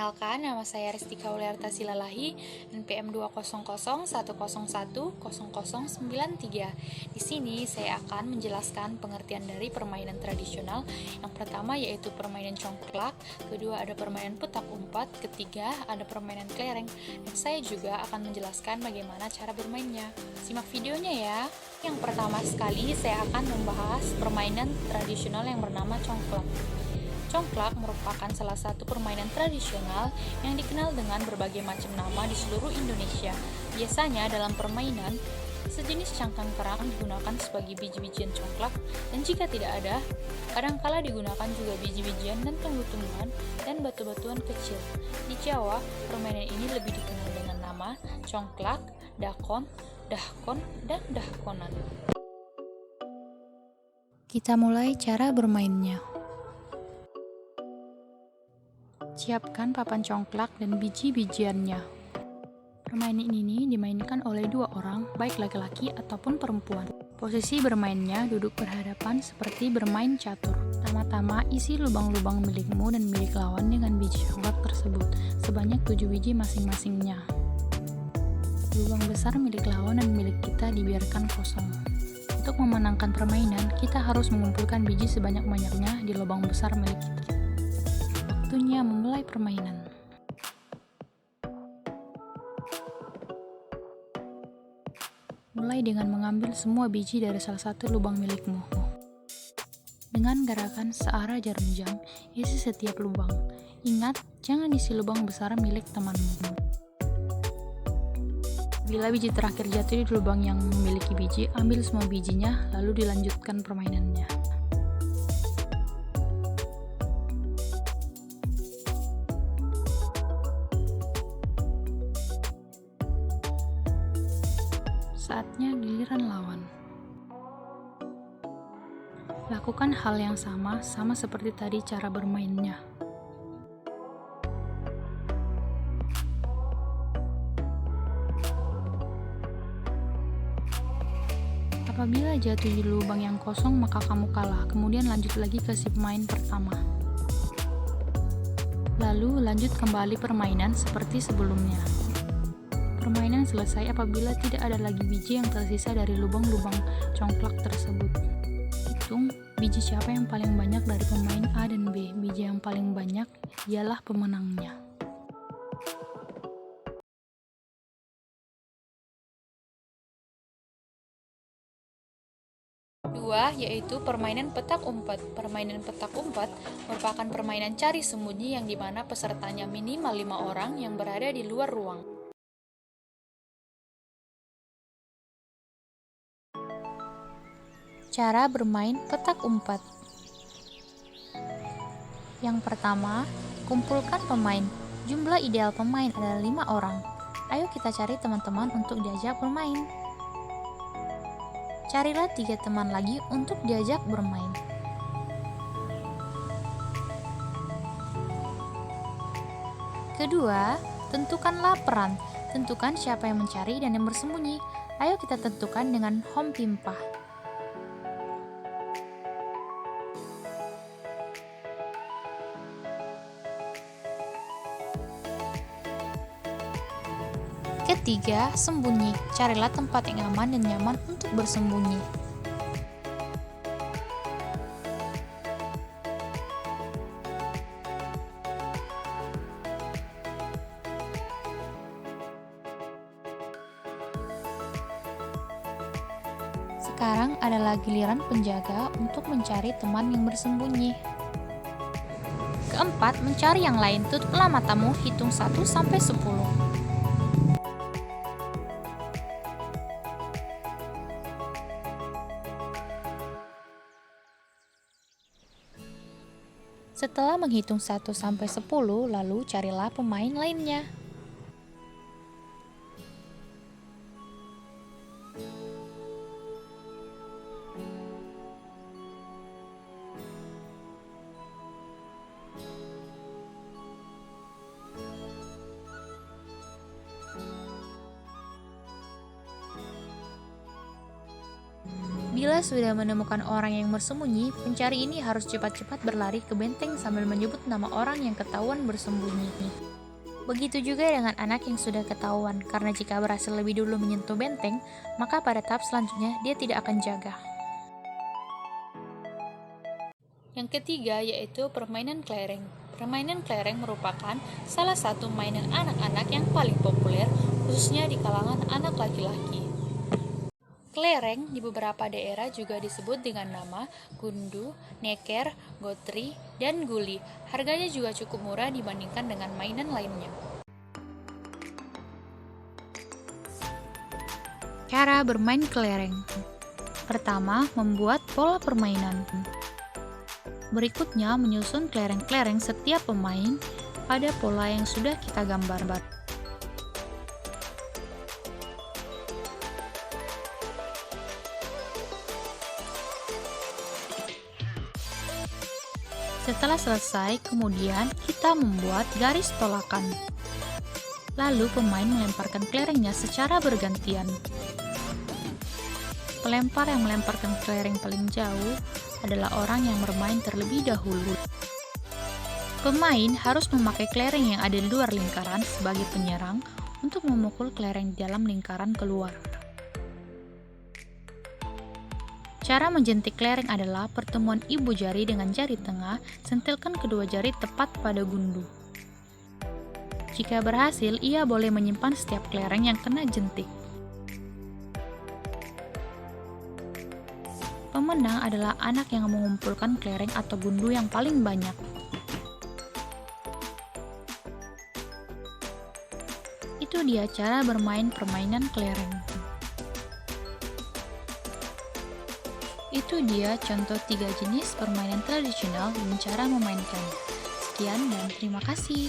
Perkenalkan, nama saya Restika Wuliarta Silalahi, NPM 20011010093. Di sini saya akan menjelaskan pengertian dari permainan tradisional. Yang pertama yaitu permainan congklak, kedua ada permainan petak umpat, ketiga ada permainan kelereng. Dan saya juga akan menjelaskan bagaimana cara bermainnya. Simak videonya ya. Yang pertama sekali saya akan membahas permainan tradisional yang bernama congklak. Congklak merupakan salah satu permainan tradisional yang dikenal dengan berbagai macam nama di seluruh Indonesia. Biasanya dalam permainan, sejenis cangkang kerang digunakan sebagai biji-bijian congklak, dan jika tidak ada, kadangkala digunakan juga biji-bijian dan tumbuh-tumbuhan dan batu-batuan kecil. Di Jawa, permainan ini lebih dikenal dengan nama congklak, dakon, dahkon, dan dahkonan. Kita mulai cara bermainnya. Siapkan papan congklak dan biji-bijiannya. Permainan ini dimainkan oleh dua orang, baik laki-laki ataupun perempuan. Posisi bermainnya duduk berhadapan seperti bermain catur. Pertama-tama isi lubang-lubang milikmu dan milik lawan dengan biji congklak tersebut, sebanyak 7 biji masing-masingnya. Lubang besar milik lawan dan milik kita dibiarkan kosong. Untuk memenangkan permainan, kita harus mengumpulkan biji sebanyak-banyaknya di lubang besar milik kita. Waktunya memulai permainan. Mulai dengan mengambil semua biji dari salah satu lubang milikmu. Dengan gerakan searah jarum jam, isi setiap lubang. Ingat, jangan isi lubang besar milik temanmu. Bila biji terakhir jatuh di lubang yang memiliki biji, ambil semua bijinya, lalu dilanjutkan permainannya. Saatnya giliran lawan. Lakukan hal yang sama seperti tadi cara bermainnya. Apabila jatuh di lubang yang kosong, maka kamu kalah. Kemudian lanjut lagi ke si pemain pertama. Lalu lanjut kembali permainan seperti sebelumnya. Permainan selesai apabila tidak ada lagi biji yang tersisa dari lubang-lubang congklak tersebut. Hitung biji siapa yang paling banyak dari pemain A dan B. Biji yang paling banyak ialah pemenangnya. Dua, yaitu permainan petak umpat. Permainan petak umpat merupakan permainan cari sembunyi yang dimana pesertanya minimal 5 orang yang berada di luar ruang. Cara bermain petak umpat. Yang pertama, kumpulkan pemain. Jumlah ideal pemain adalah 5 orang. Ayo kita cari teman-teman untuk diajak bermain. Carilah 3 teman lagi untuk diajak bermain. Kedua, tentukanlah peran. Tentukan siapa yang mencari dan yang bersembunyi. Ayo kita tentukan dengan home pimpah. Ketiga, sembunyi. Carilah tempat yang aman dan nyaman untuk bersembunyi. Sekarang adalah giliran penjaga untuk mencari teman yang bersembunyi. Keempat, mencari yang lain. Tutuplah matamu, hitung 1 sampai 10. Setelah menghitung 1 sampai 10, lalu carilah pemain lainnya. Bila sudah menemukan orang yang bersembunyi, pencari ini harus cepat-cepat berlari ke benteng sambil menyebut nama orang yang ketahuan bersembunyi. Begitu juga dengan anak yang sudah ketahuan, karena jika berhasil lebih dulu menyentuh benteng, maka pada tahap selanjutnya dia tidak akan jaga. Yang ketiga yaitu permainan kelereng. Permainan kelereng merupakan salah satu mainan anak-anak yang paling populer, khususnya di kalangan anak laki-laki. Kelereng di beberapa daerah juga disebut dengan nama gundu, neker, gotri, dan guli. Harganya juga cukup murah dibandingkan dengan mainan lainnya. Cara bermain kelereng. Pertama, membuat pola permainan. Berikutnya, menyusun kelereng-kelereng setiap pemain pada pola yang sudah kita gambar. Setelah selesai, kemudian kita membuat garis tolakan. Lalu pemain melemparkan kelerengnya secara bergantian. Pelempar yang melemparkan kelereng paling jauh adalah orang yang bermain terlebih dahulu. Pemain harus memakai kelereng yang ada di luar lingkaran sebagai penyerang untuk memukul kelereng di dalam lingkaran keluar. Cara menjentik kelereng adalah pertemuan ibu jari dengan jari tengah, sentilkan kedua jari tepat pada gundu. Jika berhasil, ia boleh menyimpan setiap kelereng yang kena jentik. Pemenang adalah anak yang mengumpulkan kelereng atau gundu yang paling banyak. Itu dia cara bermain permainan kelereng. Itu dia contoh 3 jenis permainan tradisional dan cara memainkan. Sekian dan terima kasih.